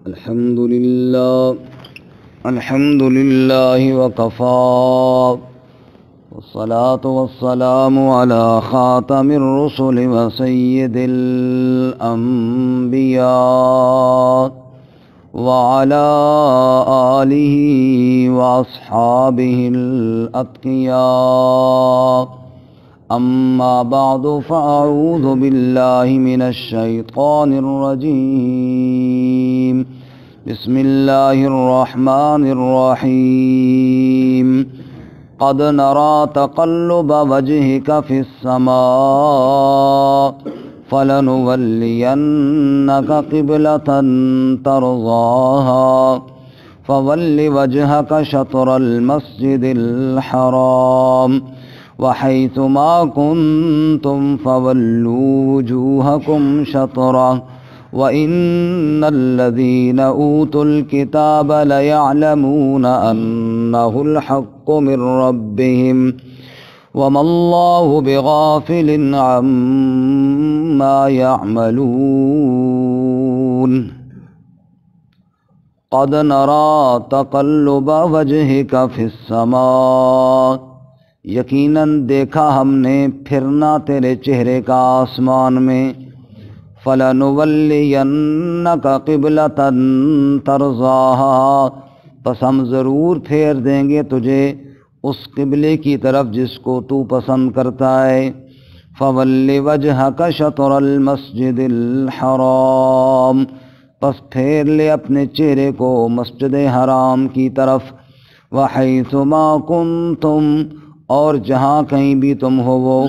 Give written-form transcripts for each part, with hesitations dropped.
الحمد لله وكفى والصلاة والسلام على خاتم الرسل وسيد الأنبياء وعلى آله وأصحابه الأتقياء أما بعد فأعوذ بالله من الشيطان الرجيم بسم الله الرحمن الرحيم قد نرى تقلب وجهك في السماء فلنولينك قبلة ترضاها فول وجهك شطر المسجد الحرام وحيث ما كنتم فولوا وجوهكم شطره وَإِنَّ الَّذِينَ أُوتُوا الْكِتَابَ لَيَعْلَمُونَ أَنَّهُ الْحَقُّ مِنْ رَبِّهِمْ وَمَا اللَّهُ بِغَافِلٍ عَمَّا يَعْمَلُونَ قَدْ نَرَى تَقَلُّبَ وَجْهِكَ فِي السَّمَاءِ یقیناً دیکھا ہم نے پھرنا تیرے چہرے کا آسمان میں فَلَنُوَلِّيَنَّكَ قِبْلَةً تَرْضَاهَا پس ہم ضرور پھیر دیں گے تجھے اس قبلے کی طرف جس کو تو پسند کرتا ہے فَوَلِّ وَجْهَكَ شَطْرَ الْمَسْجِدِ الْحَرَامِ پس پھیر لے اپنے چہرے کو مسجد حرام کی طرف وَحَيْثُ مَا كُنْتُمْ اور جہاں کہیں بھی تم ہو وہ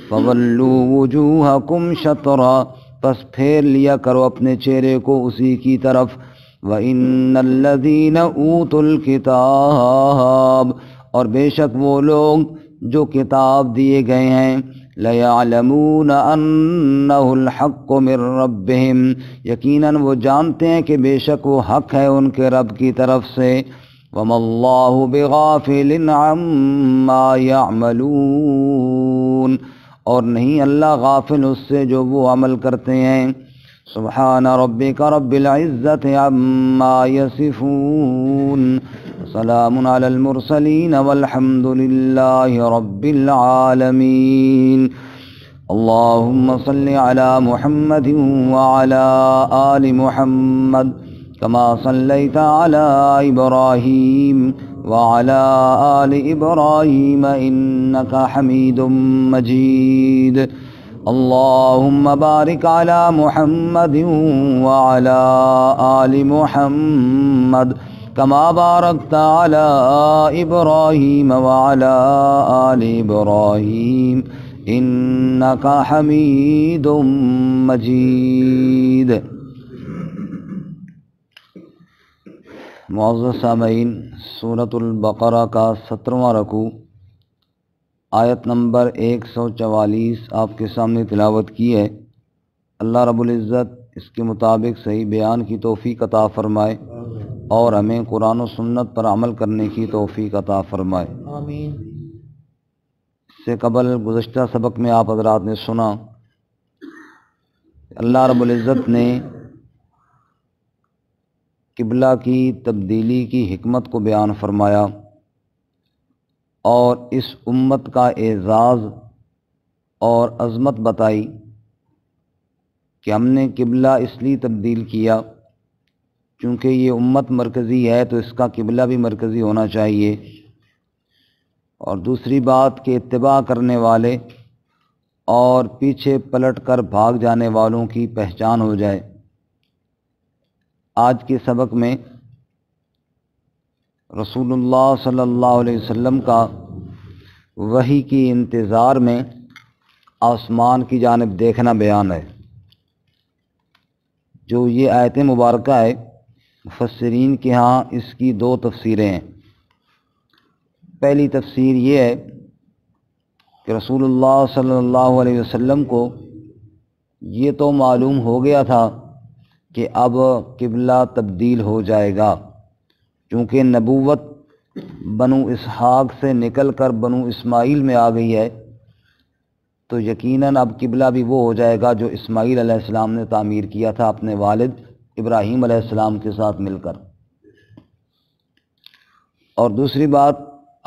فَوَلُّوا وُجُوهَكُمْ شَطْرًا پس پھیر لیا کرو اپنے چہرے کو اسی کی طرف وَإِنَّ الَّذِينَ أُوتُوا الْكِتَابَ اور بے شک وہ لوگ جو کتاب دیے گئے ہیں لَيَعْلَمُونَ أَنَّهُ الْحَقُّ مِنْ رَبِّهِمْ یقیناً وہ جانتے ہیں کہ بے شک وہ حق ہے ان کے رب کی طرف سے وَمَا اللَّهُ بِغَافِلٍ عَمَّا يَعْمَلُونَ اور نہیں اللہ غافل اس سے جو وہ عمل کرتے ہیں سبحان ربک رب العزت عما یصفون سلام علی المرسلین والحمد للہ رب العالمین اللہم صل علی محمد وعلی آل محمد كما صليت على إبراهيم وعلى آل إبراهيم إنك حميد مجيد اللهم بارك على محمد وعلى آل محمد كما باركت على إبراهيم وعلى آل إبراهيم إنك حميد مجيد معزز سامعین سورۃ البقرہ کا 17واں رکوع آیت نمبر 144 آپ کے سامنے تلاوت کی ہے۔ اللہ رب العزت اس کے مطابق صحیح بیان کی توفیق عطا فرمائے اور ہمیں قرآن و سنت پر عمل کرنے کی توفیق عطا فرمائے آمین۔ اس سے قبل گزشتہ سبق میں آپ حضرات نے سنا اللہ رب العزت نے قبلہ کی تبدیلی کی حکمت کو بیان فرمایا اور اس امت کا اعزاز اور عظمت بتائی کہ ہم نے قبلہ اس لیے تبدیل کیا چونکہ یہ امت مرکزی ہے تو اس کا قبلہ بھی مرکزی ہونا چاہیے، اور دوسری بات کہ اتباع کرنے والے اور پیچھے پلٹ کر بھاگ جانے والوں کی پہچان ہو جائے۔ آج کے سبق میں رسول اللہ صلی اللہ علیہ وسلم کا وحی کی انتظار میں آسمان کی جانب دیکھنا بیان ہے۔ جو یہ آیت مبارکہ ہے مفسرین کے ہاں اس کی 2 تفسیریں ہیں۔ پہلی تفسیر یہ ہے کہ رسول اللہ صلی اللہ علیہ وسلم کو یہ تو معلوم ہو گیا تھا کہ اب قبلہ تبدیل ہو جائے گا، چونکہ نبوت بنو اسحاق سے نکل کر بنو اسماعیل میں آ گئی ہے، تو یقیناً اب قبلہ بھی وہ ہو جائے گا جو اسماعیل علیہ السلام نے تعمیر کیا تھا اپنے والد ابراہیم علیہ السلام کے ساتھ مل کر۔ اور دوسری بات،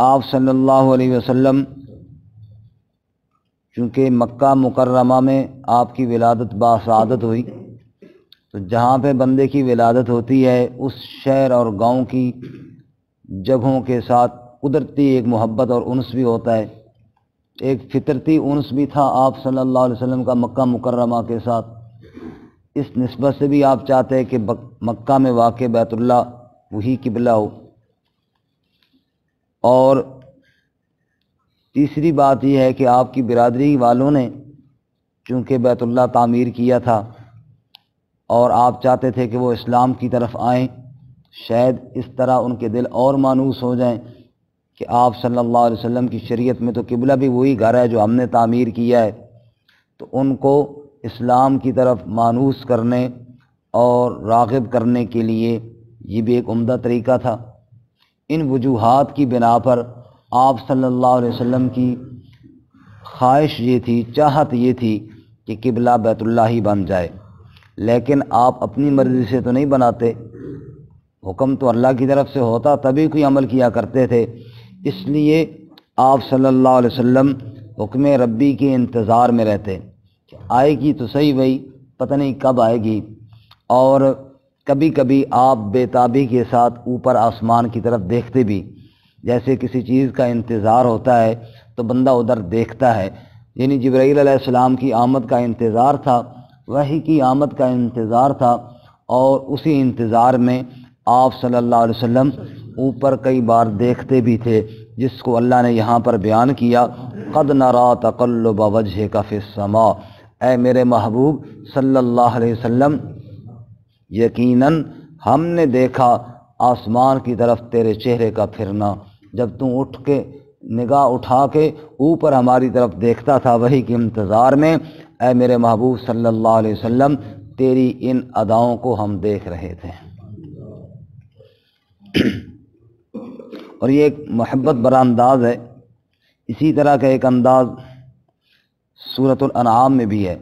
آپ صلی اللہ علیہ وسلم چونکہ مکہ مکرمہ میں آپ کی ولادت باسعادت ہوئی، تو جہاں پہ بندے کی ولادت ہوتی ہے اس شہر اور گاؤں کی جگہوں کے ساتھ قدرتی ایک محبت اور انس بھی ہوتا ہے، ایک فطرتی انس بھی تھا آپ صلی اللہ علیہ وسلم کا مکہ مکرمہ کے ساتھ۔ اس نسبت سے بھی آپ چاہتے ہیں کہ مکہ میں واقع بیت اللہ وہی قبلہ ہو۔ اور تیسری بات یہ ہے کہ آپ کی برادری والوں نے چونکہ بیت اللہ تعمیر کیا تھا اور آپ چاہتے تھے کہ وہ اسلام کی طرف آئیں، شاید اس طرح ان کے دل اور مانوس ہو جائیں کہ آپ صلی اللہ علیہ وسلم کی شریعت میں تو قبلہ بھی وہی گھر ہے جو ہم نے تعمیر کیا ہے، تو ان کو اسلام کی طرف مانوس کرنے اور راغب کرنے کے لیے یہ بھی ایک عمدہ طریقہ تھا۔ ان وجوہات کی بنا پر آپ صلی اللہ علیہ وسلم کی خواہش یہ تھی، چاہت یہ تھی کہ قبلہ بیت اللہ ہی بن جائے، لیکن آپ اپنی مرضی سے تو نہیں بناتے، حکم تو اللہ کی طرف سے ہوتا تبھی کوئی عمل کیا کرتے تھے۔ اس لیے آپ صلی اللہ علیہ وسلم حکم ربی کے انتظار میں رہتے کہ آئے گی تو صحیح وہی، پتہ نہیں کب آئے گی۔ اور کبھی کبھی آپ بے تابی کے ساتھ اوپر آسمان کی طرف دیکھتے بھی، جیسے کسی چیز کا انتظار ہوتا ہے تو بندہ ادھر دیکھتا ہے، یعنی جبرائیل علیہ السلام کی آمد کا انتظار تھا، وحی کی آمد کا انتظار تھا، اور اسی انتظار میں آپ صلی اللہ علیہ وسلم اوپر کئی بار دیکھتے بھی تھے، جس کو اللہ نے یہاں پر بیان کیا، قد نرا تقلب وجہک فی السماء، اے میرے محبوب صلی اللہ علیہ وسلم یقیناً ہم نے دیکھا آسمان کی طرف تیرے چہرے کا پھرنا، جب تم اٹھ کے نگاہ اٹھا کے اوپر ہماری طرف دیکھتا تھا وحی کے انتظار میں، اے میرے محبوب صلی اللہ علیہ وسلم تیری ان اداؤں کو ہم دیکھ رہے تھے۔ اور یہ ایک محبت برا انداز ہے۔ اسی طرح کا ایک انداز سورۃ الانعام میں بھی ہے،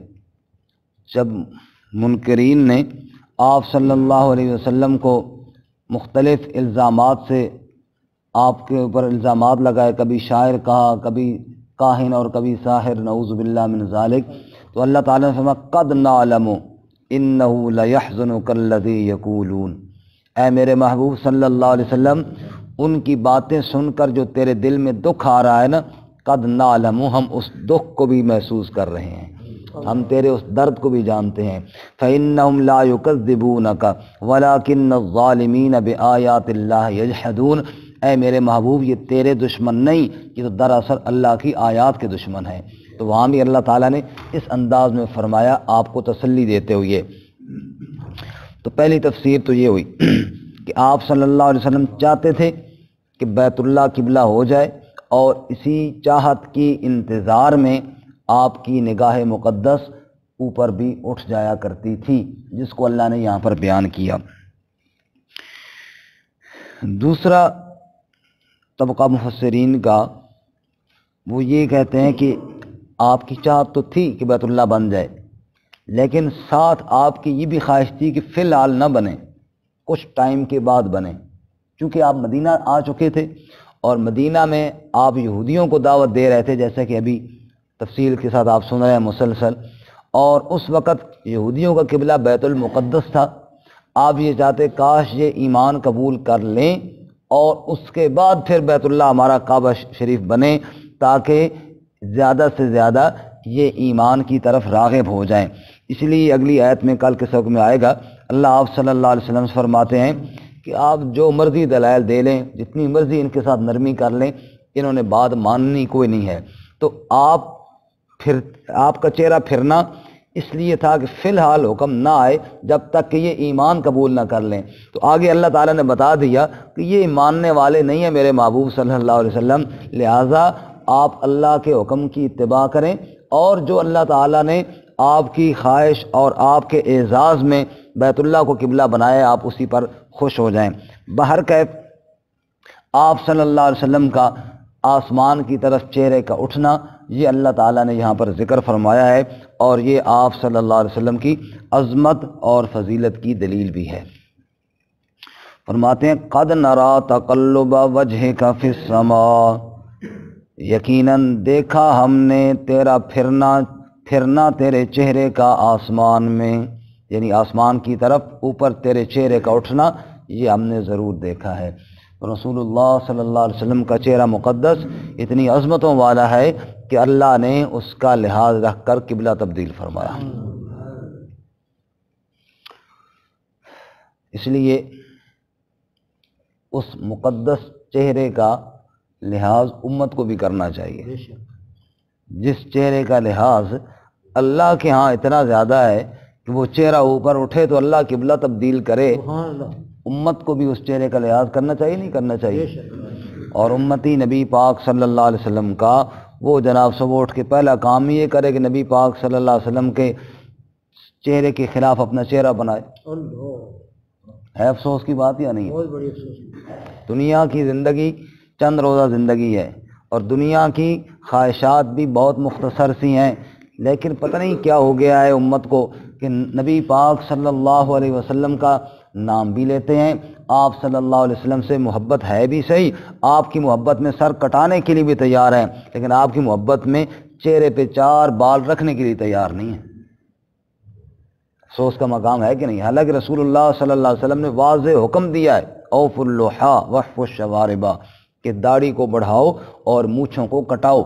جب منکرین نے آپ صلی اللہ علیہ وسلم کو مختلف الزامات سے آپ کے اوپر الزامات لگائے، کبھی شاعر کہا، کبھی کاہن اور کبھی ساحر، نعوذ باللہ من ذالک، تو اللہ تعالیٰ نے فرمایا قد نعلم انہ لیحزنک الذی یقولون، اے میرے محبوب صلی اللہ علیہ وسلم ان کی باتیں سن کر جو تیرے دل میں دکھ آ رہا ہے نا، قد نعلم، ہم اس دکھ کو بھی محسوس کر رہے ہیں، ہم تیرے اس درد کو بھی جانتے ہیں۔ فإنہم لا یکذبونک ولکن الظالمین بآیات اللہ یجحدون، اے میرے محبوب یہ تیرے دشمن نہیں، یہ تو دراصل اللہ کی آیات کے دشمن ہیں۔ تو وہاں بھی اللہ تعالیٰ نے اس انداز میں فرمایا آپ کو تسلی دیتے ہوئے۔ تو پہلی تفسیر تو یہ ہوئی کہ آپ صلی اللہ علیہ وسلم چاہتے تھے کہ بیت اللہ قبلہ ہو جائے، اور اسی چاہت کی انتظار میں آپ کی نگاہ مقدس اوپر بھی اٹھ جایا کرتی تھی، جس کو اللہ نے یہاں پر بیان کیا۔ دوسرا طبقہ مفسرین کا وہ یہ کہتے ہیں کہ آپ کی چاہت تو تھی کہ بیت اللہ بن جائے، لیکن ساتھ آپ کی یہ بھی خواہش تھی کہ فی الحال نہ بنے، کچھ ٹائم کے بعد بنے، چونکہ آپ مدینہ آ چکے تھے اور مدینہ میں آپ یہودیوں کو دعوت دے رہے تھے، جیسا کہ ابھی تفصیل کے ساتھ آپ سن رہے ہیں مسلسل، اور اس وقت یہودیوں کا قبلہ بیت المقدس تھا۔ آپ یہ چاہتے کاش یہ ایمان قبول کر لیں اور اس کے بعد پھر بیت اللہ ہمارا کعبہ شریف بنے، تاکہ زیادہ سے زیادہ یہ ایمان کی طرف راغب ہو جائیں۔ اس لیے اگلی آیت میں کل کے سبق میں آئے گا، اللہ آپ صلی اللہ علیہ وسلم سے فرماتے ہیں کہ آپ جو مرضی دلائل دے لیں، جتنی مرضی ان کے ساتھ نرمی کر لیں، انہوں نے بات ماننی کوئی نہیں ہے۔ تو آپ کا چہرہ پھرنا اس لیے تھا کہ فی الحال حکم نہ آئے جب تک کہ یہ ایمان قبول نہ کر لیں۔ تو آگے اللہ تعالیٰ نے بتا دیا کہ یہ ماننے والے نہیں ہیں میرے محبوب صلی اللہ علیہ وسلم، لہٰذا آپ اللہ کے حکم کی اتباع کریں، اور جو اللہ تعالیٰ نے آپ کی خواہش اور آپ کے اعزاز میں بیت اللہ کو قبلہ بنایا، آپ اسی پر خوش ہو جائیں۔ بہرکیف آپ صلی اللہ علیہ وسلم کا آسمان کی طرف چہرے کا اٹھنا یہ اللہ تعالیٰ نے یہاں پر ذکر فرمایا ہے، اور یہ آپ صلی اللہ علیہ وسلم کی عظمت اور فضیلت کی دلیل بھی ہے۔ فرماتے ہیں قد نرا تقلب وجہک فی السماء، یقیناً دیکھا ہم نے تیرا پھرنا تیرے چہرے کا آسمان میں، یعنی آسمان کی طرف اوپر تیرے چہرے کا اٹھنا یہ ہم نے ضرور دیکھا ہے۔ رسول اللہ صلی اللہ علیہ وسلم کا چہرہ مقدس اتنی عظمتوں والا ہے کہ اللہ نے اس کا لحاظ رکھ کر قبلہ تبدیل فرمایا۔ اس لیے اس مقدس چہرے کا لحاظ امت کو بھی کرنا چاہیے۔ جس چہرے کا لحاظ اللہ کے ہاں اتنا زیادہ ہے کہ وہ چہرہ اوپر اٹھے تو اللہ قبلہ تبدیل کرے، امت کو بھی اس چہرے کا لحاظ کرنا چاہیے نہیں کرنا چاہیے؟ اور امتی نبی پاک صلی اللہ علیہ وسلم کا وہ جناب صبح اٹھ کے پہلا کام یہ کرے کہ نبی پاک صلی اللہ علیہ وسلم کے چہرے کے خلاف اپنا چہرہ بنائے۔ ہے افسوس کی بات یا نہیں؟ بہت بڑی افسوس۔ دنیا کی زندگی چند روزہ زندگی ہے، اور دنیا کی خواہشات بھی بہت مختصر سی ہیں، لیکن پتہ نہیں کیا ہو گیا ہے امت کو کہ نبی پاک صلی اللہ علیہ وسلم کا نام بھی لیتے ہیں، آپ صلی اللہ علیہ وسلم سے محبت ہے بھی صحیح، آپ کی محبت میں سر کٹانے کے لیے بھی تیار ہیں، لیکن آپ کی محبت میں چہرے پہ 4 بال رکھنے کے لیے تیار نہیں ہیں۔ افسوس کا مقام ہے کہ نہیں؟ حالانکہ رسول اللہ صلی اللہ علیہ وسلم نے واضح حکم دیا ہے اوفوا اللحا واحفظوا الشوارب، کہ داڑھی کو بڑھاؤ اور مونچھوں کو کٹاؤ۔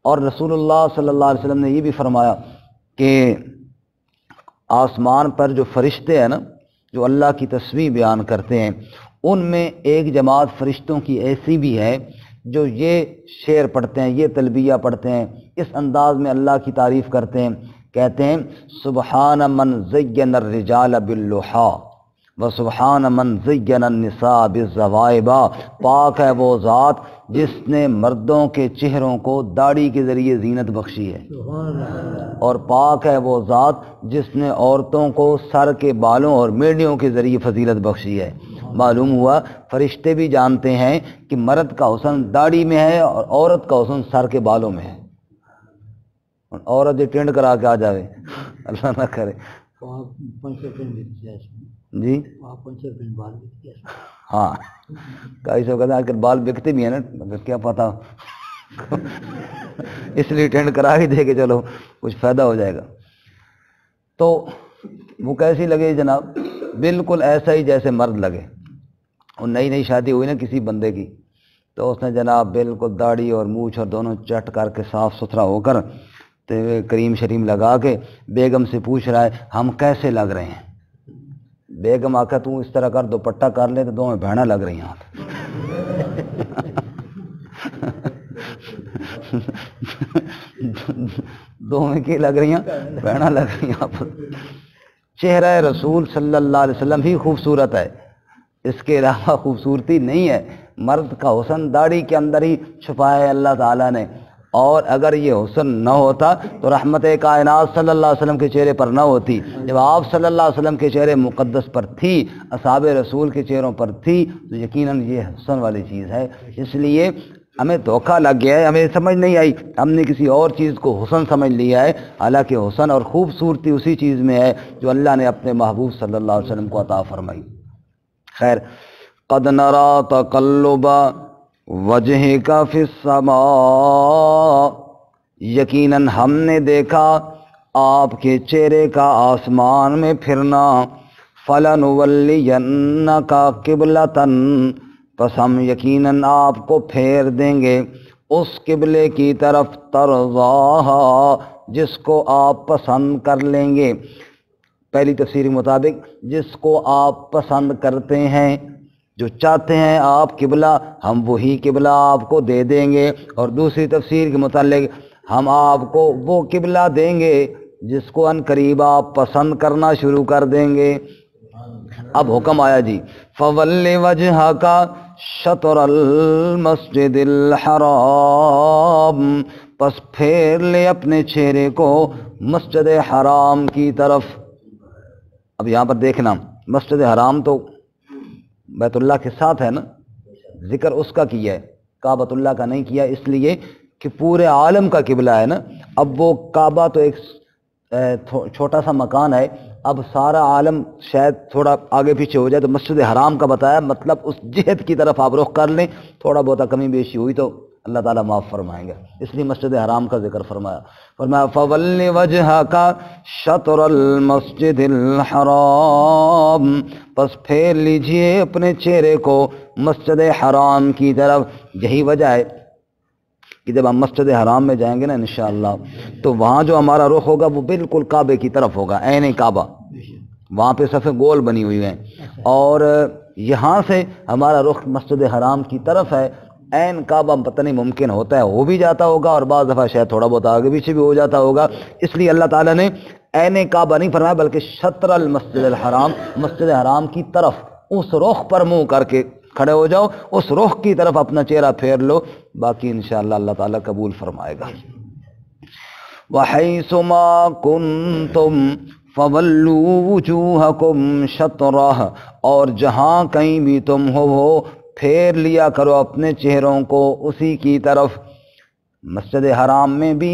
اور رسول اللہ صلی اللہ علیہ وسلم نے یہ بھی فرمایا کہ آسمان پر جو فرشتے ہیں نا، جو اللہ کی تسبیح بیان کرتے ہیں، ان میں ایک جماعت فرشتوں کی ایسی بھی ہے جو یہ شعر پڑھتے ہیں، یہ تلبیہ پڑھتے ہیں، اس انداز میں اللہ کی تعریف کرتے ہیں، کہتے ہیں سبحان من زین الرجال باللحا وسبحان من زین النساء بالزوائب، پاک ہے وہ ذات جس نے مردوں کے چہروں کو داڑھی کے ذریعے زینت بخشی ہے، اور پاک ہے وہ ذات جس نے عورتوں کو سر کے بالوں اور میڑیوں کے ذریعے فضیلت بخشی ہے۔ معلوم ہوا فرشتے بھی جانتے ہیں کہ مرد کا حسن داڑھی میں ہے اور عورت کا حسن سر کے بالوں میں ہے۔ عورت یہ ٹینڈ کرا کے آ جاوے، اللہ نہ کرے جی، ہاں کئی سو کہتے ہیں آج کل بال بکتے بھی ہیں نا، مگر کیا پتا اس لیے ٹینڈ کرا ہی دے کے چلو کچھ فائدہ ہو جائے گا۔ تو وہ کیسی لگے جناب؟ بالکل ایسا ہی جیسے مرد لگے۔ اور نئی شادی ہوئی نا کسی بندے کی، تو اس نے جناب بالکل داڑھی اور مونچھ اور دونوں چٹ کر کے صاف ستھرا ہو کر کریم شریم لگا کے بیگم سے پوچھ رہا ہے ہم کیسے لگ رہے ہیں؟ بیگم آکھا تو اس طرح کر دوپٹہ کر لے تو دونوں بہنا لگ رہی ہیں۔ دونوں کی لگ رہی ہیں، بہنا لگ رہی ہیں۔ چہرہ رسول صلی اللہ علیہ وسلم ہی خوبصورت ہے، اس کے علاوہ خوبصورتی نہیں ہے۔ مرد کا حسن داڑھی کے اندر ہی چھپایا ہے اللہ تعالیٰ نے، اور اگر یہ حسن نہ ہوتا تو رحمت کائنات صلی اللہ علیہ وسلم کے چہرے پر نہ ہوتی۔ جب آپ صلی اللہ علیہ وسلم کے چہرے مقدس پر تھی، اصحاب رسول کے چہروں پر تھی، تو یقیناً یہ حسن والی چیز ہے۔ اس لیے ہمیں دھوکہ لگ گیا ہے، ہمیں سمجھ نہیں آئی، ہم نے کسی اور چیز کو حسن سمجھ لیا ہے، حالانکہ حسن اور خوبصورتی اسی چیز میں ہے جو اللہ نے اپنے محبوب صلی اللہ علیہ وسلم کو عطا فرمائی۔ خیر، قد نرا تقلب وجہک فی السماء، یقیناً ہم نے دیکھا آپ کے چہرے کا آسمان میں پھرنا، فَلَنُوَلِّيَنَّكَ قِبْلَةً، پس ہم یقیناً آپ کو پھیر دیں گے اس قبلے کی طرف، ترضاہا، جس کو آپ پسند کر لیں گے۔ پہلی تفسیر کے مطابق جس کو آپ پسند کرتے ہیں، جو چاہتے ہیں آپ قبلہ، ہم وہی قبلہ آپ کو دے دیں گے۔ اور دوسری تفسیر کے متعلق ہم آپ کو وہ قبلہ دیں گے جس کو ان قریب آپ پسند کرنا شروع کر دیں گے۔ اب حکم آیا جی، فَوَلِّ وَجْهَكَ شَطْرَ الْمَسْجِدِ الْحَرَامِ، پس پھیر لے اپنے چہرے کو مسجد حرام کی طرف۔ اب یہاں پر دیکھنا، مسجد حرام تو بیت اللہ کے ساتھ ہے نا، ذکر اس کا کیا ہے، کعبۃ اللہ کا نہیں کیا، اس لیے کہ پورے عالم کا قبلہ ہے نا. اب وہ کعبہ تو ایک چھوٹا سا مکان ہے، اب سارا عالم شاید تھوڑا آگے پیچھے ہو جائے تو مسجد حرام کا بتایا، مطلب اس جہت کی طرف آپ رخ کر لیں. تھوڑا بہت کمی بیشی ہوئی تو اللہ تعالیٰ معاف فرمائیں گے، اس لیے مسجد حرام کا ذکر فرمایا. فَوَلِّ وَجْهَكَ شَطْرَ الْمَسْجِدِ الْحَرَامِ، پس پھیر لیجئے اپنے چہرے کو مسجد حرام کی طرف. یہی وجہ ہے کہ جب ہم مسجد حرام میں جائیں گے نا انشاءاللہ تو وہاں جو ہمارا رخ ہوگا وہ بالکل کعبے کی طرف ہوگا، عین کعبہ. وہاں پہ صفیں گول بنی ہوئی ہیں اور یہاں سے ہمارا رخ مسجد حرام کی طرف ہے. عین کعبہ پتہ نہیں ممکن ہوتا ہے ہو بھی جاتا ہوگا اور بعض دفعہ شاید تھوڑا بہت آگے پیچھے بھی ہو جاتا ہوگا، اس لیے اللہ تعالیٰ نے عین کعبہ نہیں فرمایا بلکہ شطر المسجد الحرام، مسجد حرام کی طرف اس رخ پر منہ کر کے کھڑے ہو جاؤ، اس رخ کی طرف اپنا چہرہ پھیر لو، باقی انشاءاللہ اللہ تعالیٰ قبول فرمائے گا. وَحَيْثُ مَا كُنْتُمْ فَوَلُّوا وُجُوهَكُمْ شَطْرَهُ، اور جہاں کہیں بھی تم ہو پھیر لیا کرو اپنے چہروں کو اسی کی طرف. مسجد حرام میں بھی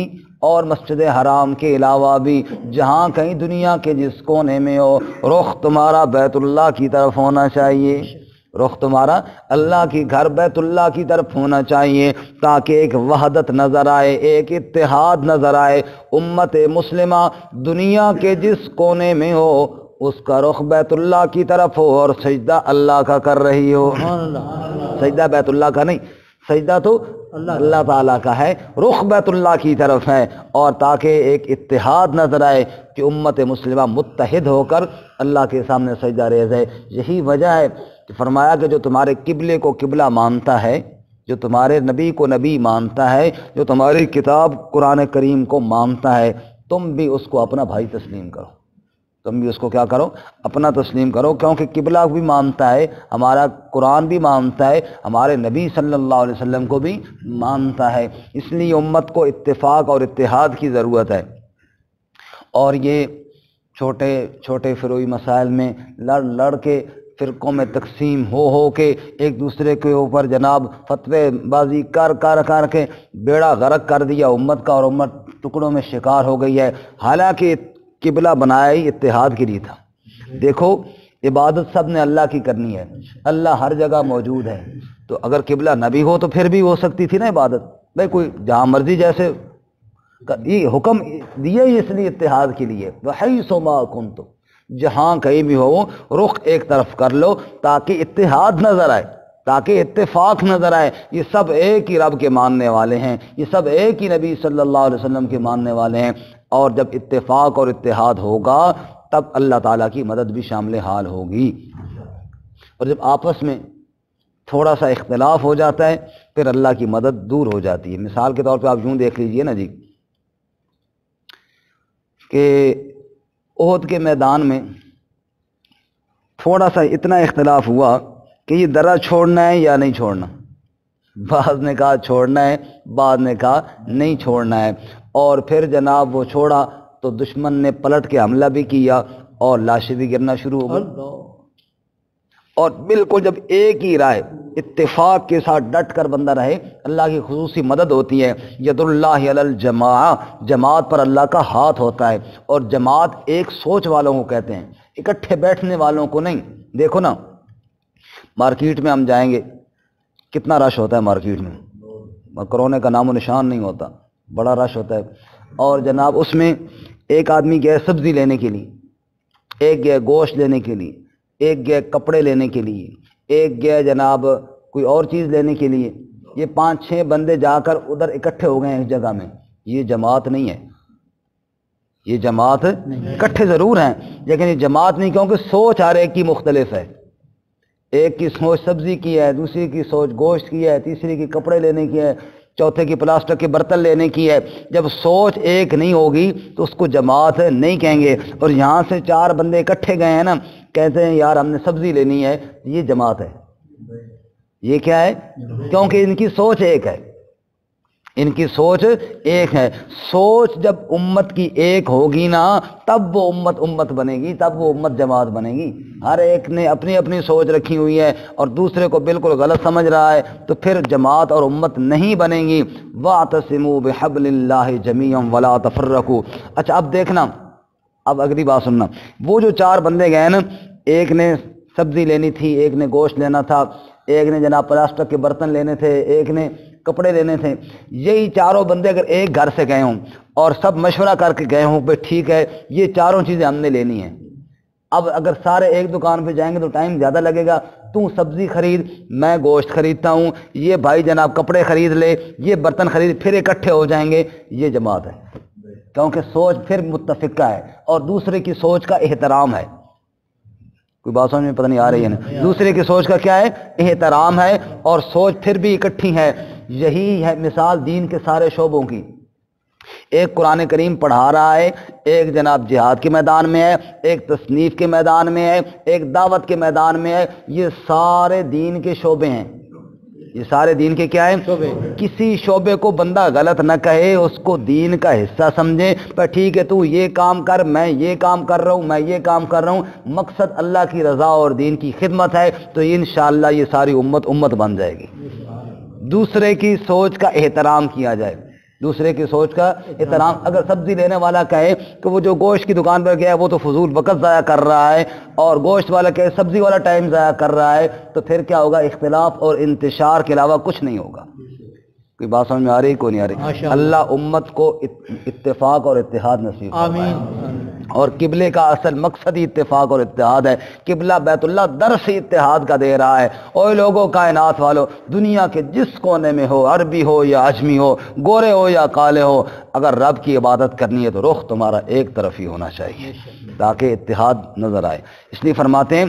اور مسجد حرام کے علاوہ بھی جہاں کہیں دنیا کے جس کونے میں ہو، رخ تمہارا بیت اللہ کی طرف ہونا چاہیے، رخ تمہارا اللہ کی گھر بیت اللہ کی طرف ہونا چاہیے تاکہ ایک وحدت نظر آئے، ایک اتحاد نظر آئے. امت مسلمہ دنیا کے جس کونے میں ہو اس کا رخ بیت اللہ کی طرف ہو اور سجدہ اللہ کا کر رہی ہو. سجدہ بیت اللہ کا نہیں، سجدہ تو اللہ تعالیٰ کا ہے، رخ بیت اللہ کی طرف ہے، اور تاکہ ایک اتحاد نظر آئے کہ امت مسلمہ متحد ہو کر اللہ کے سامنے سجدہ ریز ہے. یہی وجہ ہے کہ فرمایا کہ جو تمہارے قبلے کو قبلہ مانتا ہے، جو تمہارے نبی کو نبی مانتا ہے، جو تمہاری کتاب قرآن کریم کو مانتا ہے، تم بھی اس کو اپنا بھائی تسلیم کرو، تم بھی اس کو کیا کرو، اپنا تسلیم کرو، کیونکہ قبلہ بھی مانتا ہے، ہمارا قرآن بھی مانتا ہے، ہمارے نبی صلی اللہ علیہ وسلم کو بھی مانتا ہے. اس لیے امت کو اتفاق اور اتحاد کی ضرورت ہے. اور یہ چھوٹے چھوٹے فروعی مسائل میں لڑ کے فرقوں میں تقسیم ہو کے ایک دوسرے کے اوپر جناب فتوے بازی کر کے بیڑا غرق کر دیا امت کا، اور امت ٹکڑوں میں شکار ہو گئی ہے. حالانکہ قبلہ بنایا ہی اتحاد کے لیے تھا. دیکھو عبادت سب نے اللہ کی کرنی ہے، اللہ ہر جگہ موجود ہے، تو اگر قبلہ نہ بھی ہو تو پھر بھی ہو سکتی تھی نا عبادت. بھائی کوئی جہاں مرضی جیسے، یہ حکم دیا ہی اس لیے اتحاد کے لیے. وَحَيْثُ مَا كُنْتُمْ، جہاں کہیں بھی ہو رخ ایک طرف کر لو تاکہ اتحاد نظر آئے، تاکہ اتفاق نظر آئے. یہ سب ایک ہی رب کے ماننے والے ہیں، یہ سب ایک ہی نبی صلی اللہ علیہ وسلم کے ماننے والے ہیں، اور جب اتفاق اور اتحاد ہوگا تب اللہ تعالیٰ کی مدد بھی شامل حال ہوگی. اور جب آپس میں تھوڑا سا اختلاف ہو جاتا ہے پھر اللہ کی مدد دور ہو جاتی ہے. مثال کے طور پہ آپ یوں دیکھ لیجئے نا جی کہ احد کے میدان میں تھوڑا سا اتنا اختلاف ہوا کہ یہ درہ چھوڑنا ہے یا نہیں چھوڑنا. بعض نے کہا چھوڑنا ہے، بعض نے کہا نہیں چھوڑنا ہے، اور پھر جناب وہ چھوڑا تو دشمن نے پلٹ کے حملہ بھی کیا اور لاشیں بھی گرنا شروع ہو گئی. اور بالکل جب ایک ہی رائے اتفاق کے ساتھ ڈٹ کر بندہ رہے اللہ کی خصوصی مدد ہوتی ہے. ید اللہ علی الجماع، جماعت پر اللہ کا ہاتھ ہوتا ہے. اور جماعت ایک سوچ والوں کو کہتے ہیں، اکٹھے بیٹھنے والوں کو نہیں. دیکھو نا مارکیٹ میں ہم جائیں گے کتنا رش ہوتا ہے مارکیٹ میں، کرونے کا نام و نشان نہیں ہوتا، بڑا رش ہوتا ہے. اور جناب اس میں ایک آدمی گیا سبزی لینے کے لیے، ایک گیا گوشت لینے کے لیے، ایک گیا کپڑے لینے کے لیے، ایک گیا جناب کوئی اور چیز لینے کے لیے. یہ 5-6 بندے جا کر ادھر اکٹھے ہو گئے ہیں اس جگہ میں. یہ جماعت نہیں ہے، یہ جماعت اکٹھے ضرور ہیں لیکن یہ جماعت نہیں، کیونکہ سوچ ہر ایک کی مختلف ہے. ایک کی سوچ سبزی کی ہے، دوسری کی سوچ گوشت کی ہے، تیسری کی کپڑے لینے کی ہے، چوتھے کی پلاسٹک کے برتن لینے کی ہے. جب سوچ ایک نہیں ہوگی تو اس کو جماعت نہیں کہیں گے. اور یہاں سے 4 بندے اکٹھے گئے ہیں نا، کہتے ہیں یار ہم نے سبزی لینی ہے، یہ جماعت ہے. یہ کیا ہے؟ کیونکہ ان کی سوچ ایک ہے. ان کی سوچ ایک ہے۔ سوچ جب امت کی ایک ہوگی نا تب وہ امت بنے گی، تب وہ امت جماعت بنے گی۔ ہر ایک نے اپنی اپنی سوچ رکھی ہوئی ہے اور دوسرے کو بالکل غلط سمجھ رہا ہے تو پھر جماعت اور امت نہیں بنے گی۔ وَاعْتَصِمُوا بِحَبْلِ اللَّهِ جَمِيعًا وَلَا تَفَرَّقُوا۔ اچھا اب دیکھنا، اب اگلی بات سننا۔ وہ جو 4 بندے گئے نا، ایک نے سبزی لینی تھی، ایک نے گوشت لینا تھا، ایک نے جناب پلاسٹک کے برتن لینے تھے، ایک نے کپڑے لینے تھے، یہی چاروں بندے اگر ایک گھر سے گئے ہوں اور سب مشورہ کر کے گئے ہوں پہ ٹھیک ہے یہ چاروں چیزیں ہم نے لینی ہیں، اب اگر سارے ایک دکان پہ جائیں گے تو ٹائم زیادہ لگے گا، تو سبزی خرید، میں گوشت خریدتا ہوں، یہ بھائی جناب کپڑے خرید لے، یہ برتن خرید، پھر اکٹھے ہو جائیں گے، یہ جماعت ہے، کیونکہ سوچ پھر متفقہ ہے اور دوسرے کی سوچ کا احترام ہے۔ کوئی بات سمجھ میں پتہ نہیں آ رہی ہے نا؟ دوسرے کی سوچ کا کیا ہے؟ احترام ہے، اور سوچ پھر بھی اکٹھی ہے۔ یہی ہے مثال دین کے سارے شعبوں کی۔ ایک قرآن کریم پڑھا رہا ہے، ایک جناب جہاد کے میدان میں ہے، ایک تصنیف کے میدان میں ہے، ایک دعوت کے میدان میں ہے، یہ سارے دین کے شعبے ہیں، یہ سارے دین کے کیا ہیں؟ شعبے۔ کسی شعبے کو بندہ غلط نہ کہے، اس کو دین کا حصہ سمجھے، پر ٹھیک ہے تو یہ کام کر، میں یہ کام کر رہا ہوں، میں یہ کام کر رہا ہوں، مقصد اللہ کی رضا اور دین کی خدمت ہے تو انشاءاللہ یہ ساری امت بن جائے گی۔ دوسرے کی سوچ کا احترام کیا جائے، دوسرے کی سوچ کا احترام۔ اگر سبزی لینے والا کہے کہ وہ جو گوشت کی دکان پر گیا ہے وہ تو فضول وقت ضائع کر رہا ہے، اور گوشت والا کہے سبزی والا ٹائم ضائع کر رہا ہے، تو پھر کیا ہوگا؟ اختلاف اور انتشار کے علاوہ کچھ نہیں ہوگا۔ کوئی بات سمجھ میں آ رہی؟ کوئی نہیں آ رہی؟ اللہ امت کو اتفاق اور اتحاد نصیب فرمائے۔ اور قبلے کا اصل مقصد ہی اتفاق اور اتحاد ہے۔ قبلہ بیت اللہ درس ہی اتحاد کا دے رہا ہے۔ اوے لوگوں، کائنات والو، دنیا کے جس کونے میں ہو، عربی ہو یا عجمی ہو، گورے ہو یا کالے ہو، اگر رب کی عبادت کرنی ہے تو رخ تمہارا ایک طرف ہی ہونا چاہیے تاکہ اتحاد نظر آئے۔ اس لیے فرماتے ہیں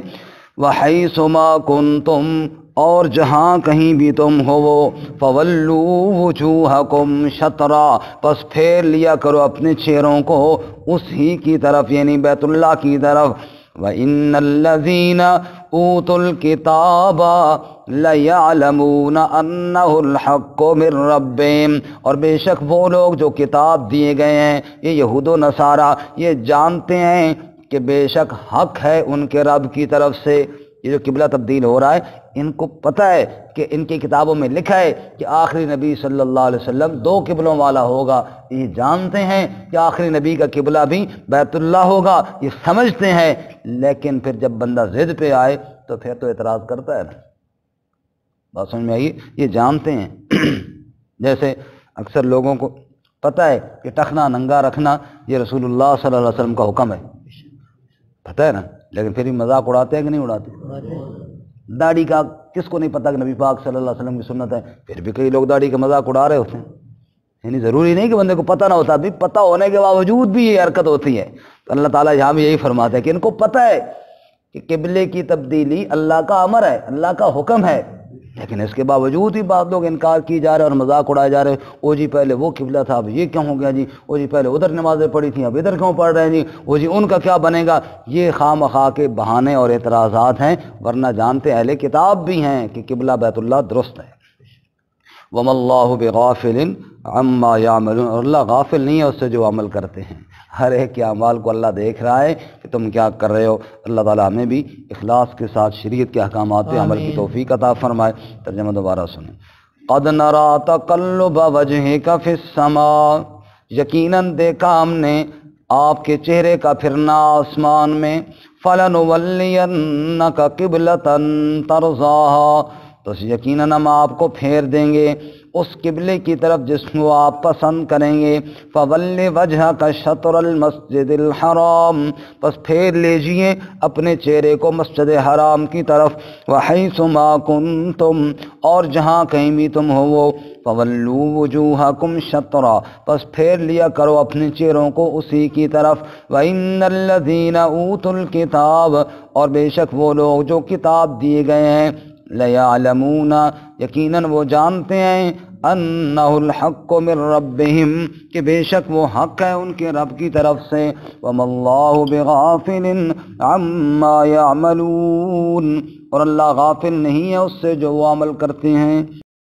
وَحَيْثُ مَا كُنْتُمْ، اور جہاں کہیں بھی تم ہو، فَوَلُّوا وُجُوهَكُمْ شَطْرًا، پس پھیر لیا کرو اپنے چہروں کو اس ہی کی طرف، یعنی بیت اللہ کی طرف۔ وَإِنَّ الَّذِينَ أُوتُوا الْكِتَابَ لَيَعْلَمُونَ أَنَّهُ الْحَقُّ مِنْ رَبِّهِمْ، اور بے شک وہ لوگ جو کتاب دیے گئے ہیں، یہ یہود و نصارہ، یہ جانتے ہیں کہ بے شک حق ہے ان کے رب کی طرف سے۔ یہ جو قبلہ تبدیل ہو رہا ہے، ان کو پتہ ہے کہ ان کی کتابوں میں لکھا ہے کہ آخری نبی صلی اللہ علیہ وسلم 2 قبلوں والا ہوگا، یہ جانتے ہیں کہ آخری نبی کا قبلہ بھی بیت اللہ ہوگا، یہ سمجھتے ہیں، لیکن پھر جب بندہ ضد پہ آئے تو پھر تو اعتراض کرتا ہے نا۔ بات سمجھ میں آئی؟ یہ جانتے ہیں جیسے اکثر لوگوں کو پتہ ہے کہ ٹخنا ننگا رکھنا یہ رسول اللہ صلی اللہ علیہ وسلم کا حکم ہے، پتہ ہے نا، لیکن پھر بھی مذاق اڑاتے ہیں کہ نہیں اڑاتے؟ داڑھی کا کس کو نہیں پتہ کہ نبی پاک صلی اللہ علیہ وسلم کی سنت ہے، پھر بھی کئی لوگ داڑھی کا مذاق اڑا رہے ہوتے ہیں۔ یعنی ضروری نہیں کہ بندے کو پتہ نہ ہوتا، بھی پتہ ہونے کے باوجود بھی یہ حرکت ہوتی ہے۔ تو اللہ تعالیٰ یہاں بھی یہی فرماتا ہے کہ ان کو پتہ ہے کہ قبلے کی تبدیلی اللہ کا امر ہے، اللہ کا حکم ہے، لیکن اس کے باوجود ہی بعض لوگ انکار کی جا رہے ہیں اور مذاق اڑائے جا رہے ہیں۔ او جی پہلے وہ قبلہ تھا، اب یہ کیوں ہو گیا جی؟ او جی پہلے ادھر نمازیں پڑھی تھیں، اب ادھر کیوں پڑھ رہے ہیں جی؟ او جی ان کا کیا بنے گا؟ یہ خواہ مخواہ کے بہانے اور اعتراضات ہیں، ورنہ جانتے اہل کتاب بھی ہیں کہ قبلہ بیت اللہ درست ہے۔ وَمَا اللَّهُ بِغَافِلٍ عَمَّا يَعْمَلُونَ، اور اللہ غافل نہیں ہے اس سے جو عمل کرتے ہیں، ہر ایک کے اعمال کو اللہ دیکھ رہا ہے کہ تم کیا کر رہے ہو۔ اللہ تعالیٰ ہمیں بھی اخلاص کے ساتھ شریعت کے احکامات پہ عمل کی توفیق عطا فرمائے۔ ترجمہ دوبارہ سنیں۔ قَدْ نَرَىٰ تَقَلُّبَ وَجْهِكَ فِي السَّمَاءِ، یقیناً دیکھا ہم نے آپ کے چہرے کا پھرنا آسمان میں، فَلَنُوَلِّيَنَّكَ قِبْلَةً تَرْضَاهَا، تو یقیناً ہم آپ کو پھیر دیں گے اس قبلے کی طرف جس کو آپ پسند کریں گے۔ فَوَلِّ وَجْهَكَ شَطْرَ الْمَسْجِدِ الْحَرَامِ، پس پھیر لیجئے اپنے چہرے کو مسجد حرام کی طرف۔ وَحَيْثُ مَا كُنْتُمْ، اور جہاں کہیں بھی تم ہو وہ، فَوَلُّوا وُجُوهَكُمْ شَطْرًا، پس پھیر لیا کرو اپنے چہروں کو اسی کی طرف۔ وَإِنَّ الَّذِينَ أُوتُوا الْكِتَابَ، اور بے شک وہ لوگ جو کتاب دیے گئے ہیں، لَيَعْلَمُونَ، یقیناً وہ جانتے ہیں، أَنَّهُ الْحَقُّ مِنْ رَبِّهِمْ، کہ بے شک وہ حق ہے ان کے رب کی طرف سے۔ وَمَا اللَّهُ بِغَافِلٍ عَمَّا يَعْمَلُونَ، اور اللہ غافل نہیں ہے اس سے جو وہ عمل کرتے ہیں۔